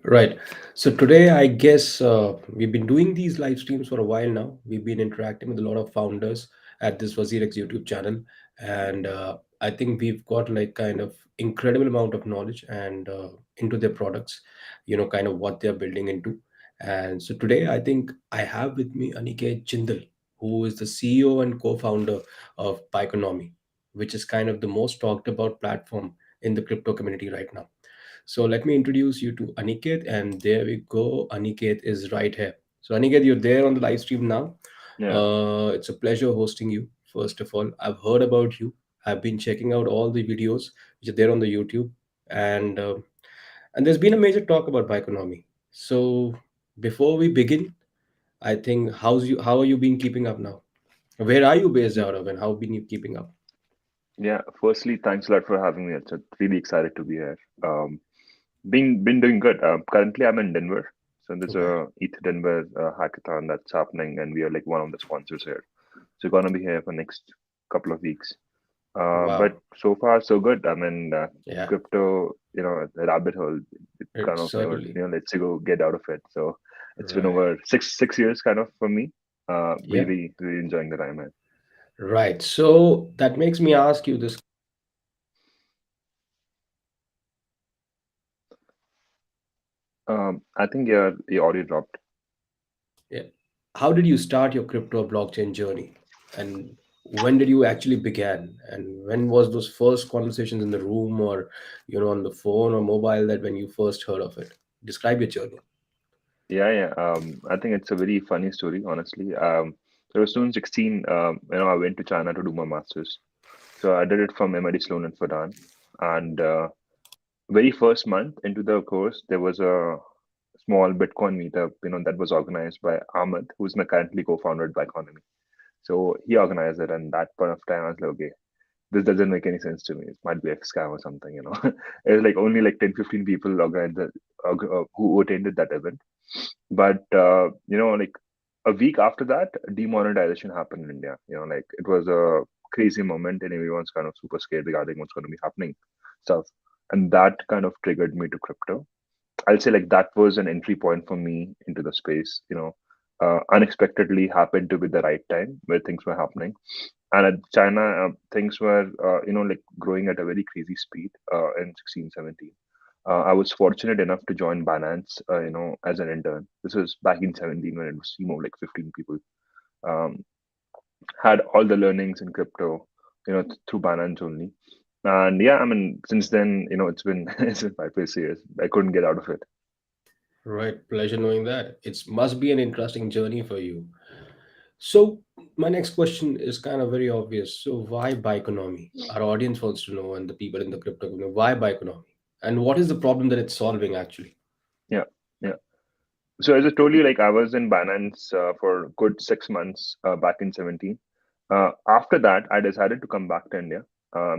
Right. So today, I guess we've been doing these live streams for a while now. We've been interacting with a lot of founders at this WazirX YouTube channel, and I think we've got like kind of incredible amount of knowledge and into their products, kind of what they're building into. And so today, I think I have with me Aniket Jindal, who is the CEO and co-founder of Biconomy, which is kind of the most talked about platform in the crypto community right now. So let me introduce you to Aniket, and there we go. Aniket is right here. So Aniket, you're there on the live stream now. Yeah, It's a pleasure hosting you. First of all, I've heard about you. I've been checking out all the videos which are there on the YouTube, and and there's been a major talk about bioeconomy. So before we begin, I think how are you been keeping up now? Where are you based Y- out of, and how been you keeping up? yeah. Firstly, thanks a lot for having me. It's really excited to be here. Been doing good. Currently, I'm in Denver, so there's Right. a ETH Denver hackathon that's happening, and we are like one of the sponsors here. So gonna be here for next couple of weeks. But Wow. so far so good. I mean, Yeah. crypto, the rabbit hole, it kind It's of never, certainly lets you go get out of it. So it's been right. over six years kind of for me. Yeah. Really enjoying the time here. Right. So that makes me ask you this. I think your audio dropped. Yeah. How did you start your crypto blockchain journey? And when did you actually begin? And when was those first conversations in the room or on the phone or mobile that when you first heard of it? Describe your journey. Yeah. I think it's a very funny story, honestly. So I was 2016. I went to China to do my master's. So I did it from MIT Sloan and Fudan. And very first month into the course, there was a small Bitcoin meetup, that was organized by Ahmed, who's my currently co-founder at Biconomy. So he organized it, and that point of time, I was like, okay, this doesn't make any sense to me. It might be a scam or something. It was like only like 10, 15 people organized who attended that event. But like a week after that, demonetization happened in India. Like it was a crazy moment, and everyone's kind of super scared regarding what's going to be happening, stuff. And that kind of triggered me to crypto. I'll say like that was an entry point for me into the space. Unexpectedly happened to be the right time where things were happening, and at China, things were like growing at a very crazy speed in 16, 17. I was fortunate enough to join Binance, as an intern. This was back in 17 when it was team of like 15 people. Um, had all the learnings in crypto, through Binance only. And yeah, I mean, since then, it's been it's been 5 6 years. I couldn't get out of it. Right. Pleasure knowing that. It must be an interesting journey for you. So my next question is kind of very obvious. So why Biconomy? Our audience wants to know, and the people in the crypto community, why Biconomy? And what is the problem that it's solving actually? Yeah, yeah. So as I told you, like I was in Binance for good 6 months back in 17. After that, I decided to come back to India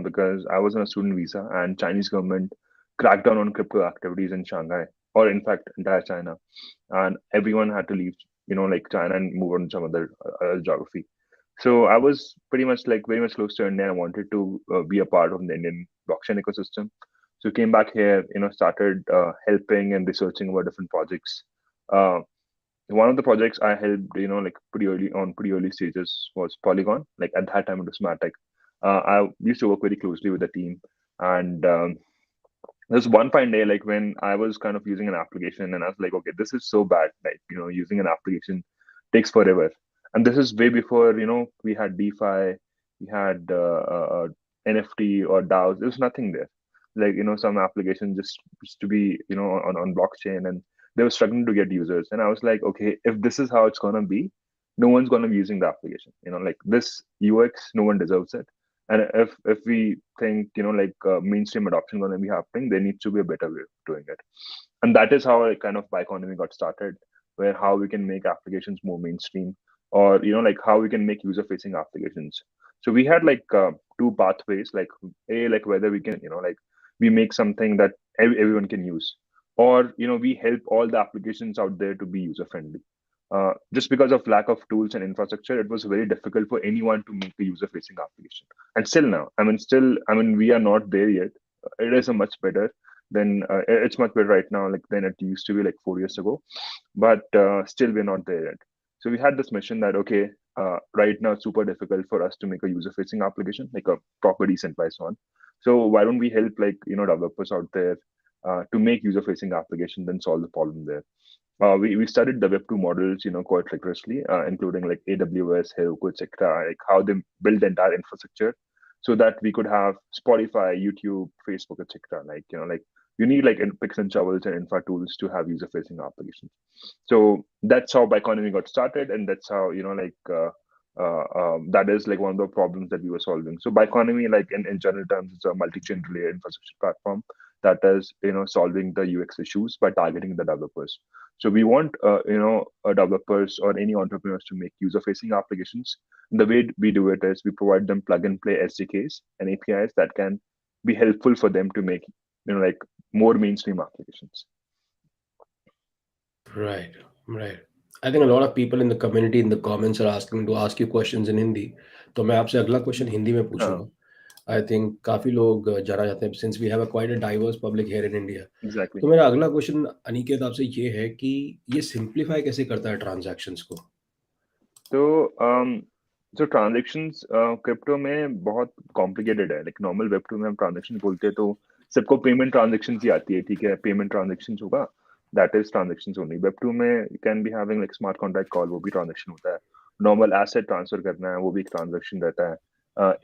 because I was on a student visa, and Chinese government cracked down on crypto activities in Shanghai, or in fact entire China, and everyone had to leave, like China and move on to some other geography. So I was pretty much like very much close to India. I wanted to be a part of the Indian blockchain ecosystem. So came back here, started helping and researching about different projects. Uh, One of the projects I helped, like pretty early stages was Polygon. Like at that time it was Matic. I used to work very closely with the team, and there's one fine day, like when I was kind of using an application, and I was like, okay, this is so bad. Like using an application takes forever, and this is way before we had DeFi, we had NFT or DAOs. There was nothing there. Like some application just to be on blockchain, and they were struggling to get users. And I was like, okay, if this is how it's gonna be, no one's gonna be using the application. Like this UX, no one deserves it. And if we think like mainstream adoption going to be happening, there needs to be a better way of doing it. And that is how kind of Biconomy got started, where how we can make applications more mainstream, or like how we can make user facing applications. So we had like two pathways, like like whether we can like we make something that everyone can use, or we help all the applications out there to be user friendly. Just because of lack of tools and infrastructure, it was very difficult for anyone to make a user facing application. And still now, I mean, we are not there yet. It is a much better. then it's much better right now, like than it used to be like 4 years ago. But still, we're not there yet. So we had this mission that okay, right now it's super difficult for us to make a user-facing application, like a proper decentralized one. So why don't we help like developers out there to make user-facing applications and solve the problem there? We studied the Web2 models, quite rigorously, including like AWS, Heroku, etc., like how they build the entire infrastructure so that we could have Spotify, YouTube, Facebook, etc. Like you need like picks and shovels and infra tools to have user-facing applications. So that's how Biconomy got started, and that's how that is like one of the problems that we were solving. So Biconomy, like in general terms, it's a multi-chain relay infrastructure platform that is solving the UX issues by targeting the developers. So we want developers or any entrepreneurs to make user-facing applications. The way we do it is we provide them plug-and-play SDKs and APIs that can be helpful for them to make like more mainstream applications. Right, right. I think a lot of people in the community in the comments are asking to ask you questions in Hindi. तो मैं आपसे अगला question Hindi में हाँ, पूछूंगा. I think काफी लोग जाना चाहते हैं since we have a quite a diverse public here in India. Exactly. तो मेरा अगला क्वेश्चन अनिकेत आपसे ये है कि ये सिंप्लीफाई कैसे करता है ट्रांजैक्शंस को? तो जो ट्रांजेक्शन्स क्रिप्टो में बहुत कॉम्प्लिकेटेड है. लाइक नॉर्मल वेब टू में हम ट्रांजेक्शन बोलते हैं तो सबको पेमेंट ट्रांजेक्शन ही आती है. ठीक है, पेमेंट ट्रांजेक्शन होगा, that is transaction only. Web two में you can be having like smart contract call, वो भी ट्रांजेक्शन होता है. नॉर्मल एसेट ट्रांसफर करना है, वो भी एक ट्रांजेक्शन रहता है.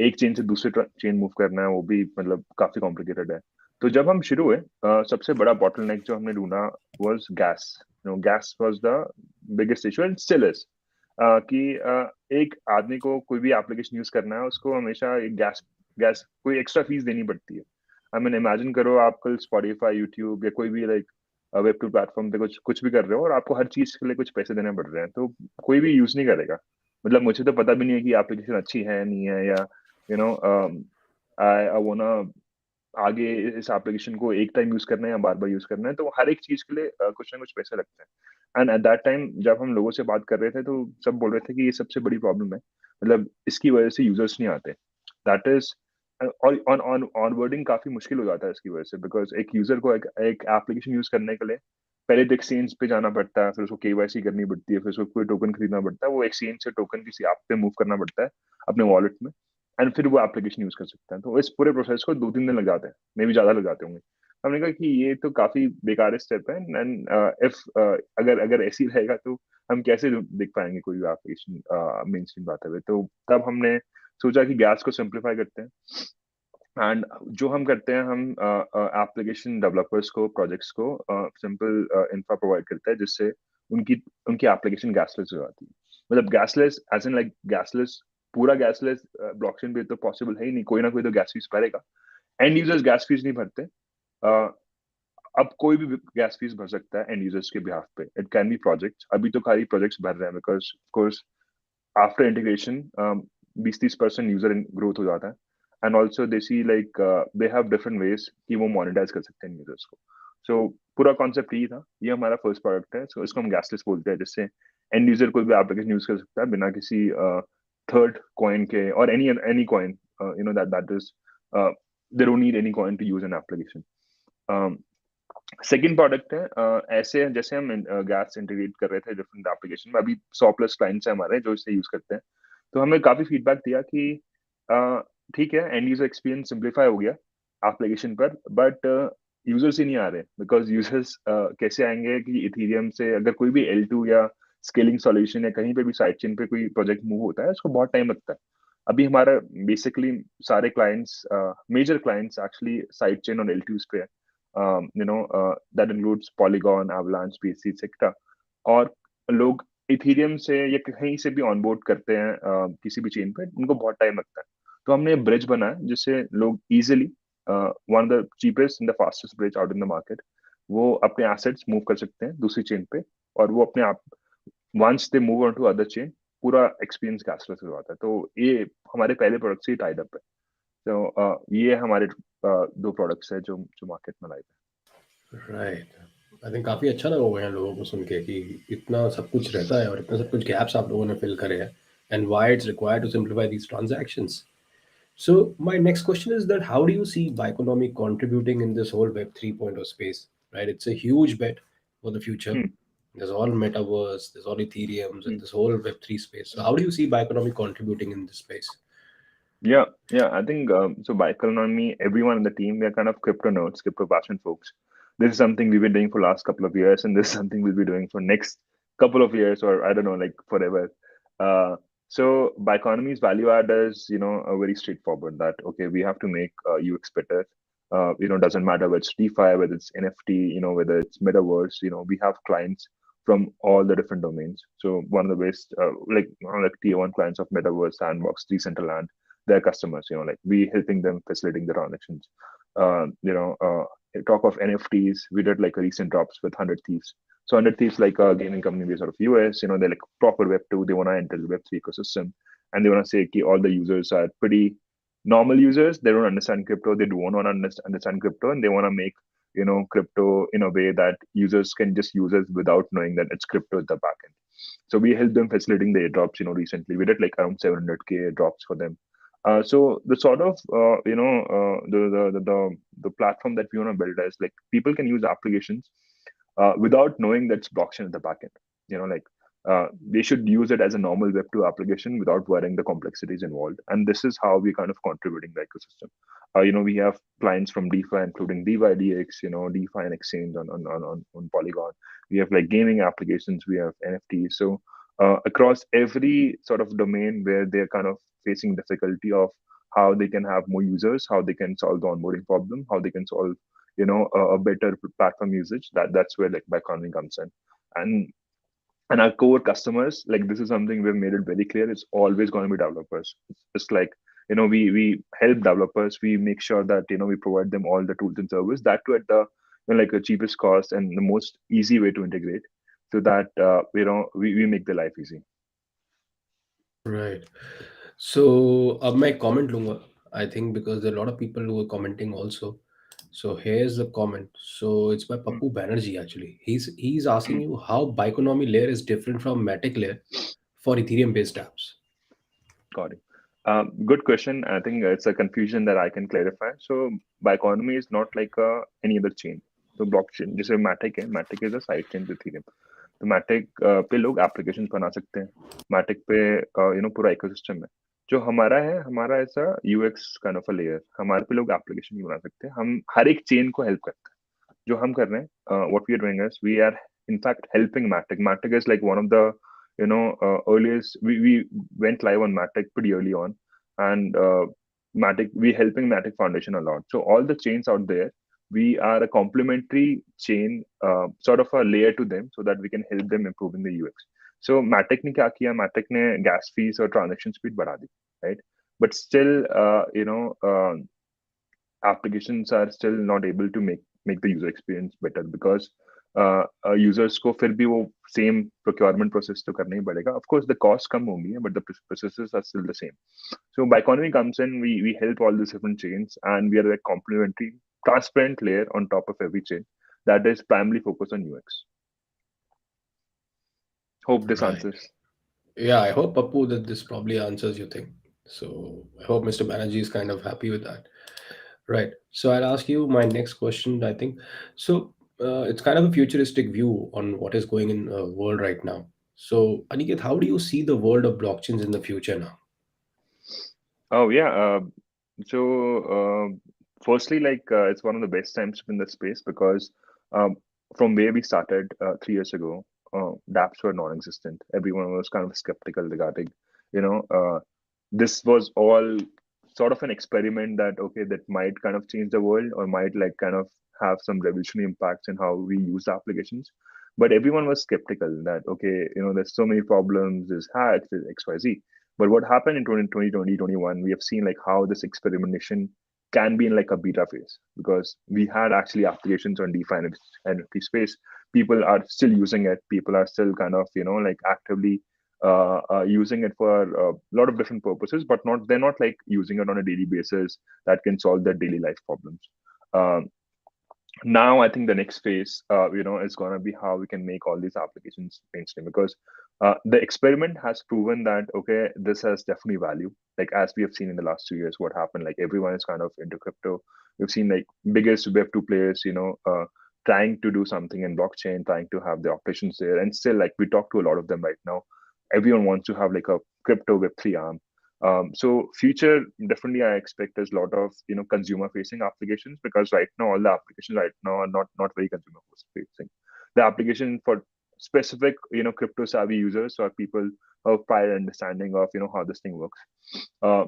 एक चेन से दूसरे चेन मूव करना है, वो भी मतलब काफी कॉम्प्लिकेटेड है. तो जब हम शुरू हुए, सबसे बड़ा बॉटलनेक जो हमने ढूंढा was gas. Gas was the biggest issue and still is. कि एक आदमी को कोई भी एप्लीकेशन यूज करना है, उसको हमेशा एक गैस गैस कोई एक्स्ट्रा फीस देनी पड़ती है. आई मीन इमेजिन करो आप कल स्पॉटिफाई, यूट्यूब या कोई भी लाइक वेब टू प्लेटफॉर्म पे कुछ कुछ भी कर रहे हो और आपको हर चीज के लिए कुछ पैसे देने पड़ रहे हैं, तो कोई भी यूज नहीं करेगा. मतलब मुझे तो पता भी नहीं है कि एप्लीकेशन अच्छी है नहीं है, या यू नो आई वांना आगे इस एप्लीकेशन को एक टाइम यूज करना है या बार बार यूज करना है, तो हर एक चीज के लिए कुछ ना कुछ पैसे लगते हैं. एंड एट दैट टाइम जब हम लोगों से बात कर रहे थे तो सब बोल रहे थे कि ये सबसे बड़ी प्रॉब्लम है, मतलब इसकी वजह से यूजर्स नहीं आते. दैट इज और ऑन ऑनबोर्डिंग काफी मुश्किल हो जाता है इसकी वजह से, बिकॉज एक यूजर को एक एप्लीकेशन यूज करने के लिए पहले तो एक्सचेंज पे जाना पड़ता है, फिर उसको केवाईसी करनी पड़ती है, फिर उसको कोई टोकन खरीदना पड़ता है, वो एक्सचेंज से टोकन किसी ऐप पे मूव करना पड़ता है अपने वॉलेट में, एंड फिर वो एप्लीकेशन यूज कर सकते हैं. तो इस पूरे प्रोसेस को 2-3 दिन लग जाते हैं, मे भी ज्यादा लग जाते होंगे. हमने कहा कि ये तो काफी बेकार स्टेप है, एंड इफ अगर अगर ऐसी रहेगा तो हम कैसे देख पाएंगे कोई भी एप्लीकेशन मेन स्ट्रीम आते हुए. तो तब हमने सोचा कि गैस को सिंप्लीफाई करते हैं. एंड जो हम करते हैं, हम एप्लीकेशन डेवलपर्स को, प्रोजेक्ट्स को सिंपल इंफ्रा प्रोवाइड करते हैं जिससे उनकी उनकी एप्लीकेशन गैसलेस हो जाती है. मतलब गैसलेस एज इन लाइक गैसलेस, पूरा गैसलेस ब्लॉकचेन पे तो पॉसिबल है ही नहीं, कोई ना कोई तो गैस फीस भरेगा. एंड यूजर्स गैस फीस नहीं भरते. uh, अब कोई भी गैस फीस भर सकता है एंड यूजर्स के बिहाफ पे. इट कैन बी प्रोजेक्ट्स, अभी तो खाली प्रोजेक्ट्स भर रहे हैं because course after integration 20-30% user growth हो जाता है. And also they see like they have different ways कि वो मोनेटाइज कर सकते हैं यूजर्स को. सो पूरा कॉन्सेप्ट यही था. ये हमारा फर्स्ट प्रोडक्ट है. सो इसको हम गैसलेस बोलते हैं, जिससे एंड यूजर कोई भी एप्लीकेशन यूज कर सकता है बिना किसी थर्ड कॉइन के, और any coin, that is they don't need any coin to use an application. Second product है, ऐसे जैसे हम गैस इंटीग्रेट कर रहे थे डिफरेंट एप्लीकेशन में, अभी 100+ क्लाइंट्स हैं हमारे जो इसे यूज करते हैं. तो हमें काफी फीडबैक दिया कि ठीक है, एंड यूजर एक्सपीरियंस सिंप्लीफाई हो गया एप्लीकेशन पर, बट यूजर्स ही नहीं आ रहे. बिकॉज यूजर्स कैसे आएंगे कि इथीरियम से अगर कोई भी L2 या स्केलिंग सॉल्यूशन या कहीं पे भी साइड चेन पे कोई प्रोजेक्ट मूव होता है, उसको बहुत टाइम लगता है. अभी हमारा बेसिकली सारे clients, major clients actually side chain और L2s पे है. That includes Polygon, Avalanche, BSC, etc. और लोग इथीरियम से या कहीं से भी ऑनबोर्ड करते हैं किसी भी चेन पे, उनको बहुत टाइम लगता है. तो हमने ब्रिज बनाया जिससे लोग easily, one of the cheapest and the fastest bridge out in the market, वो अपने एसेट्स मूव कर सकते हैं दूसरी चेन पे, और वो अपने आप once they move on to other chain पूरा एक्सपीरियंस कैशलेस हो जाता है. तो ये हमारे पहले प्रोडक्ट से ही टाइड अप है. तो ये हमारे दो प्रोडक्ट्स है जो जो मार्केट में लाए थे. राइट. आई थिंक काफ़ी अच्छा लगा हुआ है लोगों को सुन के कि इतना सब कुछ रहता है और इतना सब कुछ गैप्स आप लोगों ने फिल करे हैं, and why it's required to simplify these transactions. So my next question is that how do you see Biconomy contributing in this whole Web 3.0 space? Right, it's a huge bet for the future. Hmm, There's all metaverse, there's all Ethereums, and hmm. this whole Web 3 space. So how do you see Biconomy contributing in this space? Yeah, yeah. I think so. Biconomy, everyone in the team, we are kind of crypto nerds, crypto passion folks. This is something we've been doing for last couple of years, and this is something we'll be doing for next couple of years, or I don't know, like forever. Uh, so Biconomy's value add is, a very straightforward. That okay, we have to make UX better. Doesn't matter whether it's DeFi, whether it's NFT, whether it's metaverse. We have clients from all the different domains. So one of the best, like tier one clients of Metaverse, Sandbox, Decentraland, their customers, like we helping them facilitating the transactions. Talk of NFTs, we did like a recent drops with 100 Thieves. So 100 Thieves, like a gaming company based out of US, they're like proper Web 2, they want to enter the Web 3 ecosystem, and they want to say okay, all the users are pretty normal users, they don't understand crypto, they don't want to understand crypto, and they want to make crypto in a way that users can just use it without knowing that it's crypto at the back end. So we helped them facilitating the airdrops. Recently we did like around 700K airdrops for them. So the sort of the platform that we want to build is like people can use applications without knowing that's blockchain at the back end. Like they should use it as a normal Web 2 application without worrying the complexities involved. And this is how we're kind of contributing the ecosystem. We have clients from DeFi, including DYDX, DeFi and exchange on Polygon. We have like gaming applications, we have NFTs. So across every sort of domain where they're kind of facing difficulty of how they can have more users, how they can solve the onboarding problem, how they can solve a better platform usage. That's where like Biconomy comes in. And our core customers, like this is something we've made it very clear, it's always going to be developers. It's just like we help developers, we make sure that we provide them all the tools and service, that too at the like the cheapest cost and the most easy way to integrate, so that we make the life easy. Right. So अब मैं comment लूँगा. I think because there are a lot of people who are commenting also. So here's the comment. So it's by Hmm, Pappu Banerjee actually. He's hmm. asking you how Biconomy layer is different from Matic layer for Ethereum based apps. Got it. Good question. I think it's a confusion that I can clarify. So, Biconomy is not like any other chain. तो blockchain जैसे Matic है, Matic is a side chain to Ethereum. तो Matic पे लोग application बना सकते हैं. मैटिक पे पूरा इकोसिस्टम है. जो हमारा है, हमारा ऐसा UX kind of a layer, हमारे पे लोग एप्लीकेशन नहीं बना सकते, हम हर एक चेन को हेल्प करते हैं. जो हम कर रहे हैं, what we are doing is we are in fact helping Matic. Matic is like one of the earliest. We went live on Matic pretty early on, and Matic, we helping Matic Foundation a lot. So all the chains out there, we are a complementary chain, sort of a layer to them, so that we can help them improving the UX. So Matic ने क्या किया? Matic ने gas fees और transaction speed बढ़ा दी, right? But still, applications are still not able to make the user experience better, because users को फिर भी वो same procurement process तो करना ही पड़ेगा. Of course the cost कम होंगी, but the processes are still the same. So Biconomy comes in, we help all these different chains, and we are a complementary transparent layer on top of every chain that is primarily focused on UX. Hope this Right. answers. Yeah, I hope Pappu that this probably answers your thing. So I hope Mr. Banerjee is kind of happy with that. Right. So I'll ask you my next question. I think so. It's kind of a futuristic view on what is going in the world right now. So Aniket, how do you see the world of blockchains in the future now? Oh yeah. So firstly, like it's one of the best times to be in the space, because um, from where we started 3 years ago, dApps were non-existent. Everyone was kind of skeptical regarding, you know, this was all sort of an experiment that okay, that might kind of change the world, or might like kind of have some revolutionary impacts in how we use the applications. But everyone was skeptical that okay, there's so many problems, there's hacks, there's XYZ. But what happened in 2020, 2021, we have seen like how this experimentation can be in like a beta phase, because we had actually applications on DeFi and NFT space. People are still using it. People are still kind of like actively using it for a lot of different purposes, but not they're not like using it on a daily basis that can solve their daily life problems. Um, Now I think the next phase is going to be how we can make all these applications mainstream, because The experiment has proven that okay, this has definitely value. Like as we have seen in the last 2 years, what happened? Like everyone is kind of into crypto. We've seen like biggest Web2 players, trying to do something in blockchain, trying to have the operations there, and still like we talk to a lot of them right now. Everyone wants to have like a crypto Web3 arm. So future definitely I expect there's a lot of consumer facing applications, because right now all the applications right now are not very consumer facing. The application for specific crypto savvy users or people who have prior understanding of how this thing works. Uh,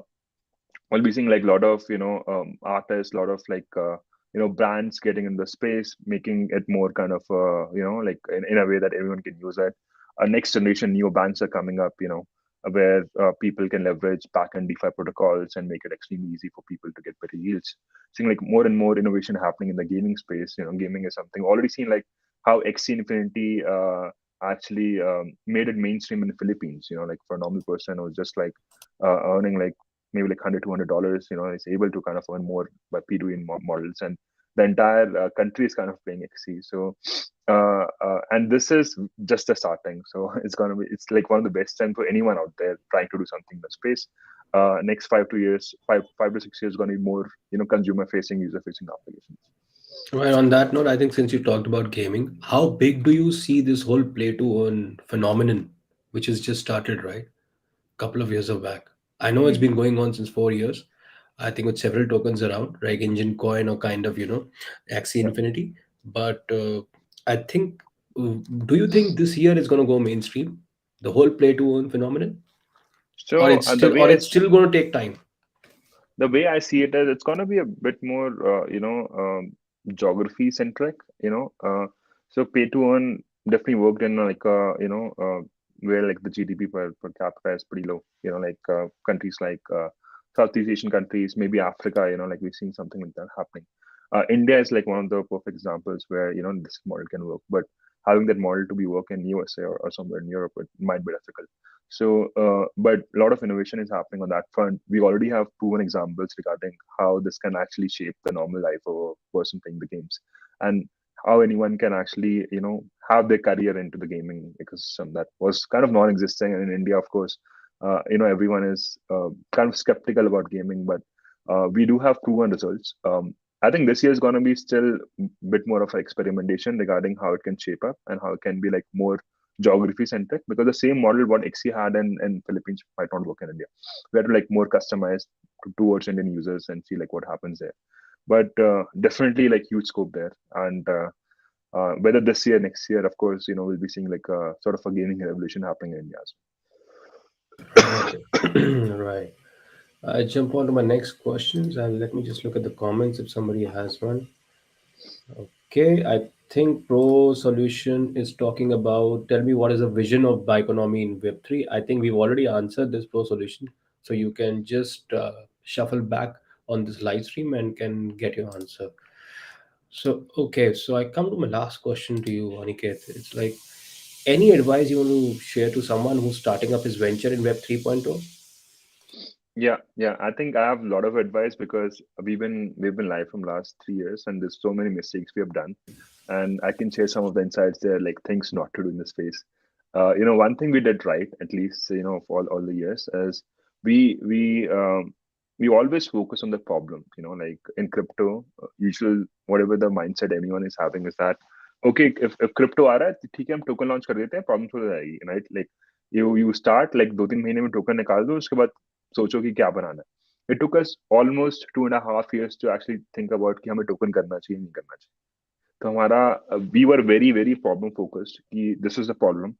I'll be seeing like a lot of artists, a lot of like brands getting in the space, making it more kind of like in a way that everyone can use it. Next generation neo banks are coming up, where people can leverage backend DeFi protocols and make it extremely easy for people to get better yields. Seeing like more and more innovation happening in the gaming space. Gaming is something already seen, like how XC Infinity actually made it mainstream in the Philippines. Like for a normal person who's just like earning like maybe like $100 $200, is able to kind of earn more by P2E models, and the entire country is kind of playing XC. So and this is just the starting, so it's like one of the best time for anyone out there trying to do something in the space. Next 5 to years 5 to 6 years going to be more consumer facing, user facing applications. Right, on that note, I think since you talked about gaming, how big do you see this whole play to earn phenomenon, which has just started, right? Couple of years of back. I know it's Mm. been going on since 4 years. I think with several tokens around, like Engine Coin or kind of, Axie Yeah. Infinity. But I think, do you think this year is going to go mainstream? The whole play to earn phenomenon, So or it's still going to take time? the way I see it is it's going to be a bit more, geography centric. So pay to earn definitely worked in like where like the GDP per capita is pretty low. Like countries like Southeast Asian countries, maybe Africa. Like we've seen something like that happening. India is like one of the perfect examples where this model can work, but having that model to be work in USA or somewhere in Europe, it might be difficult. So, but a lot of innovation is happening on that front. We already have proven examples regarding how this can actually shape the normal life of a person playing the games, and how anyone can actually, have their career into the gaming ecosystem that was kind of non-existing. And in India, of course, everyone is kind of skeptical about gaming, but we do have proven results. I think this year is going to be still a bit more of experimentation regarding how it can shape up and how it can be like more geography centric, because the same model what XC had in Philippines might not work in India. We have to like more customize towards Indian users and see like what happens there. But definitely like huge scope there. And whether this year, next year, of course, we'll be seeing like a sort of a gaming revolution happening in India as Right. Right. I jump on to my next questions and let me just look at the comments if somebody has one. Okay, I think Pro Solution is talking about tell me what is the vision of Biconomy in Web3. I think we've already answered this Pro Solution, so you can just shuffle back on this live stream and can get your answer. So, okay, so I come to my last question to you, Aniket. It's like any advice you want to share to someone who's starting up his venture in Web 3.0? Yeah, yeah. I think I have a lot of advice because we've been live from last 3 years, and there's so many mistakes we have done, and I can share some of the insights there, like things not to do in this space. One thing we did right, at least for all the years, is we always focus on the problem. Like in crypto, usual whatever the mindset anyone is having is that okay, if crypto आ रहा है ठीक है हम token launch कर देते हैं, problem हो जाएगी, right? Like you start like 2 3 महीने में token निकाल दो, उसके बाद सोचो कि क्या बनाना है. It took us almost 2.5 years to actually think about कि हमें token करना चाहिए नहीं करना चाहिए. तो हमारा we were very very problem focused कि this is the problem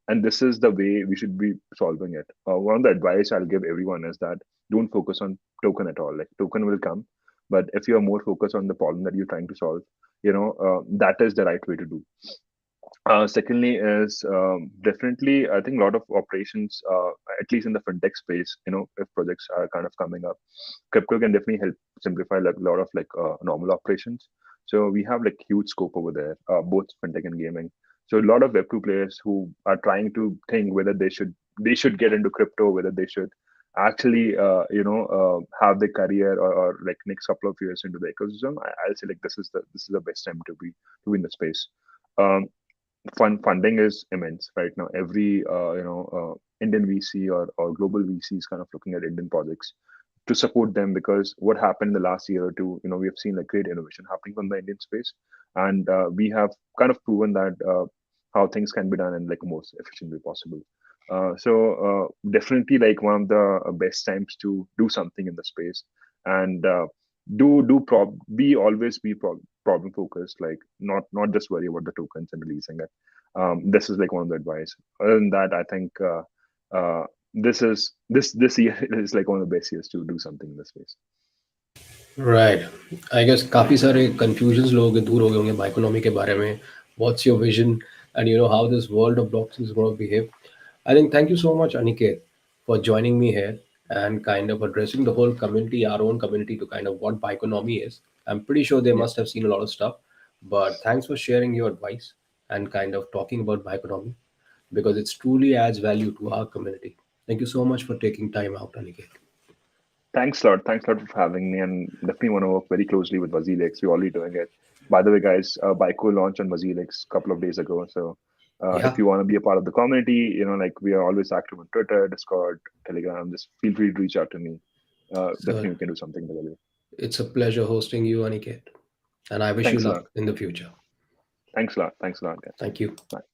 and this is the way we should be solving it. One of the advice I'll give everyone is that don't focus on token at all. Like token will come, but if you're more focused on the problem that you're trying to solve, that is the right way to do. Secondly is definitely I think a lot of operations, at least in the fintech space, if projects are kind of coming up, crypto can definitely help simplify like a lot of like normal operations. So we have like huge scope over there, both fintech and gaming. So a lot of Web2 players who are trying to think whether they should get into crypto, whether they should actually have their career or like next couple of years into the ecosystem. I'll say like this is the best time to be in the space. Um, funding is immense right now. Every Indian VC or global VC is kind of looking at Indian projects to support them, because what happened in the last year or two, we have seen like great innovation happening from the Indian space, and we have kind of proven that how things can be done in like most efficient way possible. Definitely like one of the best times to do something in the space, and be always be problem focused, like not just worry about the tokens and releasing it. This is like one of the advice. Other than that, I think this year is like one of the best years to do something in this space. Right. I guess काफी सारे confusions लोगों के दूर हो गए होंगे बाइकोनॉमी के बारे में. What's your vision, and how this world of blockchain is going to behave? I think thank you so much, Aniket, for joining me here and kind of addressing the whole community, our own community, to kind of what Biconomy is. I'm pretty sure they Yeah, must have seen a lot of stuff, but thanks for sharing your advice and kind of talking about Biconomy, because it truly adds value to our community. Thank you so much for taking time out, Aniket. thanks a lot for having me, and definitely want to work very closely with WazirX. We're already doing it. By the way, guys, Bico launched on WazirX a couple of days ago. So if Yeah. you want to be a part of the community, like we are always active on Twitter, Discord, Telegram. Just feel free to reach out to me. So Definitely, we can do something together. it's a pleasure hosting you, Aniket, and I wish you Thanks a lot. luck in the future. Thanks a lot. Thanks a lot, guys. Thank you. Bye.